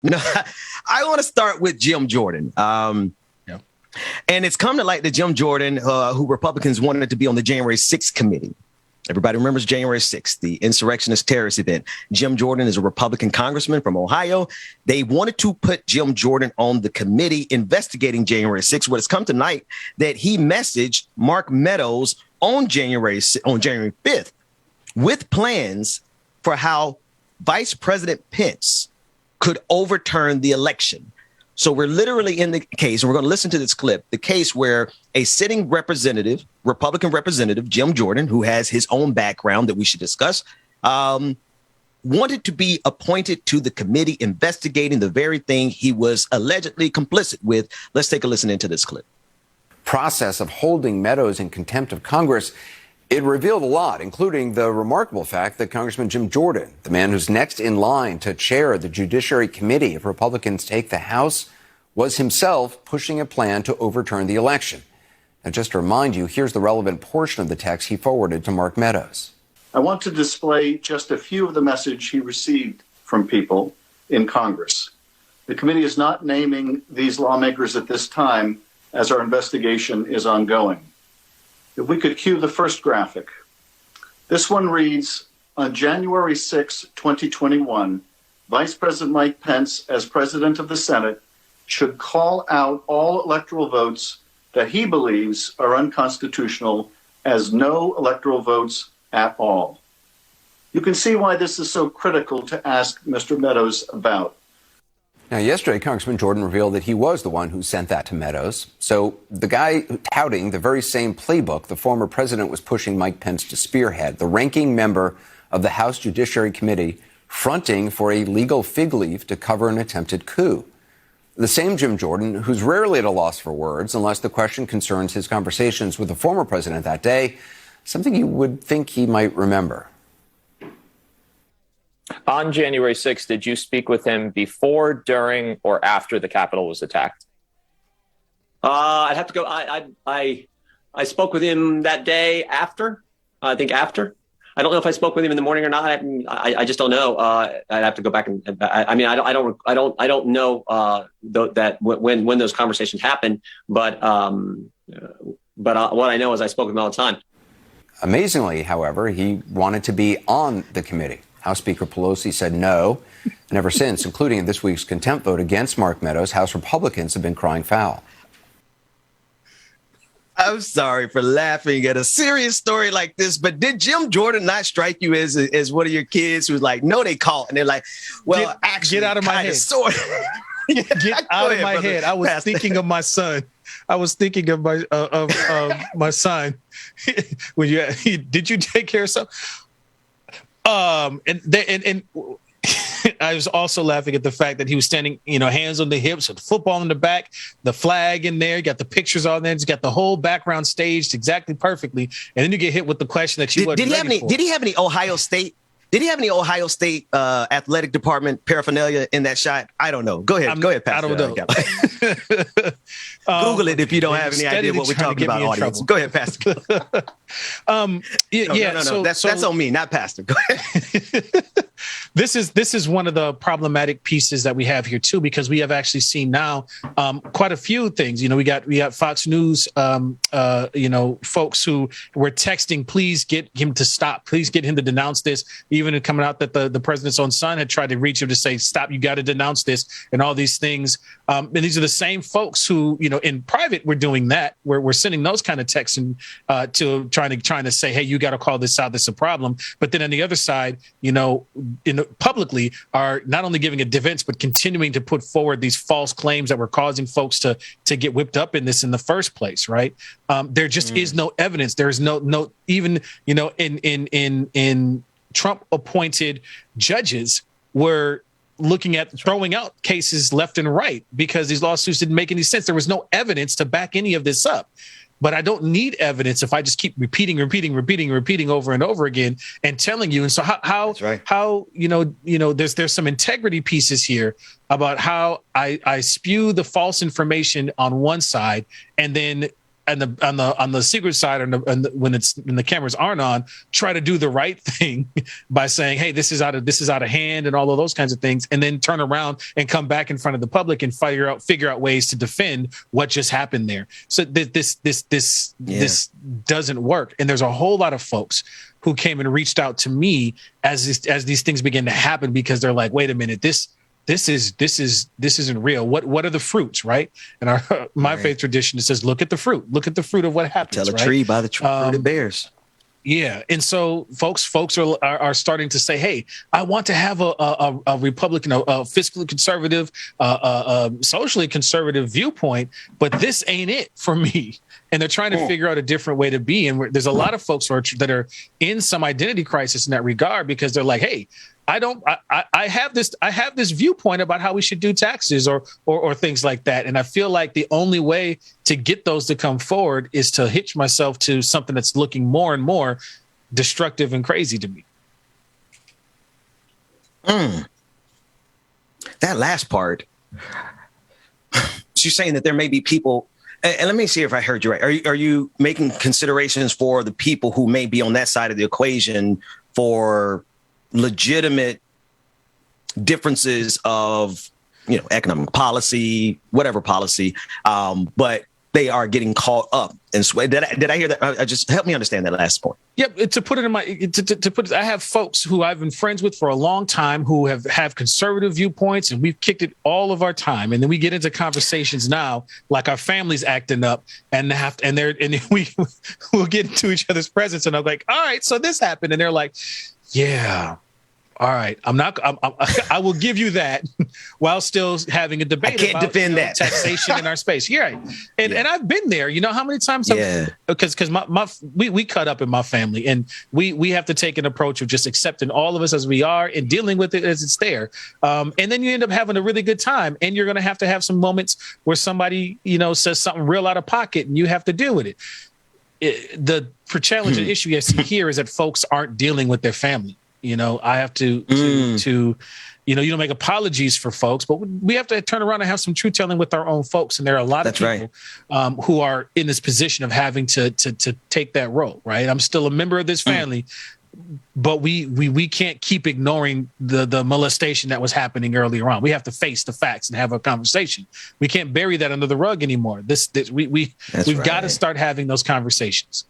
No, I want to start with Jim Jordan. And it's come to light that Jim Jordan, who Republicans wanted to be on the January 6th committee. Everybody remembers January 6th, the insurrectionist terrorist event. Jim Jordan is a Republican congressman from Ohio. They wanted to put Jim Jordan on the committee investigating January 6th. What has come to light that he messaged Mark Meadows on January 5th with plans for how Vice President Pence could overturn the election. So we're literally in the case, and we're going to listen to this clip, the case where a sitting representative, Republican representative, Jim Jordan, who has his own background that we should discuss, wanted to be appointed to the committee investigating the very thing he was allegedly complicit with. Let's take a listen into this clip. Process of holding Meadows in contempt of Congress, it revealed a lot, including the remarkable fact that Congressman Jim Jordan, the man who's next in line to chair the Judiciary Committee if Republicans take the House, was himself pushing a plan to overturn the election. And just to remind you, here's the relevant portion of the text he forwarded to Mark Meadows. I want to display just a few of the message he received from people in Congress. The committee is not naming these lawmakers at this time as our investigation is ongoing. If we could cue the first graphic. This one reads, on January 6, 2021, Vice President Mike Pence, as President of the Senate, should call out all electoral votes that he believes are unconstitutional as no electoral votes at all. You can see why this is so critical to ask Mr. Meadows about. Now, yesterday, Congressman Jordan revealed that he was the one who sent that to Meadows. So the guy touting the very same playbook the former president was pushing Mike Pence to spearhead, the ranking member of the House Judiciary Committee, fronting for a legal fig leaf to cover an attempted coup. The same Jim Jordan, who's rarely at a loss for words unless the question concerns his conversations with the former president that day, something you would think he might remember. On January 6th, did you speak with him before, during, or after the Capitol was attacked? I'd have to go. I spoke with him that day after. I think after. I don't know if I spoke with him in the morning or not. I just don't know. I'd have to go back and. I mean, I don't know that when those conversations happened. But what I know is I spoke with him all the time. Amazingly, however, he wanted to be on the committee. House Speaker Pelosi said no, and ever since, including in this week's contempt vote against Mark Meadows, House Republicans have been crying foul. I'm sorry for laughing at a serious story like this, but did Jim Jordan not strike you as one of your kids who's like, no, they caught, and they're like, well, get out of my head. Get out of my head. I was thinking of my son. I was thinking of my son. When did you take care of something? And I was also laughing at the fact that he was standing, hands on the hips with the football in the back, the flag in there, got the pictures on there, he's got the whole background staged exactly perfectly. And then you get hit with the question that you wasn't ready for. Did he have any Ohio State? Did he have any Ohio State athletic department paraphernalia in that shot? I don't know. Go ahead. Go ahead, Pastor. I don't know. Google it if you don't have any idea what we're talking about, audience. Go ahead, Pastor. No. That's on me, not Pastor. Go ahead. This is one of the problematic pieces that we have here too, because we have actually seen now quite a few things. We got Fox News, folks who were texting, please get him to stop, please get him to denounce this. Even coming out that the president's own son had tried to reach him to say, stop, you got to denounce this and all these things. And these are the same folks who, in private were doing that. We're sending those kind of texts to trying to say, hey, you got to call this out. This is a problem. But then on the other side, publicly are not only giving a defense, but continuing to put forward these false claims that were causing folks to get whipped up in this in the first place. Right. There just is no evidence. There is no even, in Trump appointed judges were looking at throwing out cases left and right because these lawsuits didn't make any sense. There was no evidence to back any of this up. But I don't need evidence if I just keep repeating over and over again and telling you. And so how there's some integrity pieces here about how I spew the false information on one side and then on the secret side, when the cameras aren't on, try to do the right thing by saying, hey, this is out of hand and all of those kinds of things, and then turn around and come back in front of the public and figure out ways to defend what just happened there. So this doesn't work. And there's a whole lot of folks who came and reached out to me as these things begin to happen, because they're like, wait a minute, this isn't real. What are the fruits, right? And my faith tradition, it says, look at the fruit of what happens. Tell a tree by the fruit it bears. Yeah. And so folks are starting to say, hey, I want to have a Republican, a fiscally conservative, socially conservative viewpoint, but this ain't it for me. And they're trying to figure out a different way to be. And there's a lot of folks that are in some identity crisis in that regard, because they're like, hey, I have this viewpoint about how we should do taxes or things like that. And I feel like the only way to get those to come forward is to hitch myself to something that's looking more and more destructive and crazy to me. That last part, she's saying that there may be people, and let me see if I heard you right. Are you making considerations for the people who may be on that side of the equation for legitimate differences of, economic policy, whatever policy, but they are getting caught up and sway? Did I hear that? I just help me understand that last point. Yep. To put it in I have folks who I've been friends with for a long time who have conservative viewpoints, and we've kicked it all of our time. And then we get into conversations now, like our family's acting up, and we'll get into each other's presence, and I'm like, all right, so this happened, and they're like, yeah. All right, I will give you that, while still having a debate. I can't defend that taxation in our space. Yeah, and I've been there. You know how many times? Because we cut up in my family, and we have to take an approach of just accepting all of us as we are and dealing with it as it's there. And then you end up having a really good time, and you're going to have some moments where somebody says something real out of pocket, and you have to deal with it. The challenging issue I see here is that folks aren't dealing with their family. I have to you don't make apologies for folks, but we have to turn around and have some truth telling with our own folks. And there are a lot of people who are in this position of having to take that role. Right. I'm still a member of this family, but we can't keep ignoring the molestation that was happening earlier on. We have to face the facts and have a conversation. We can't bury that under the rug anymore. We've got to start having those conversations.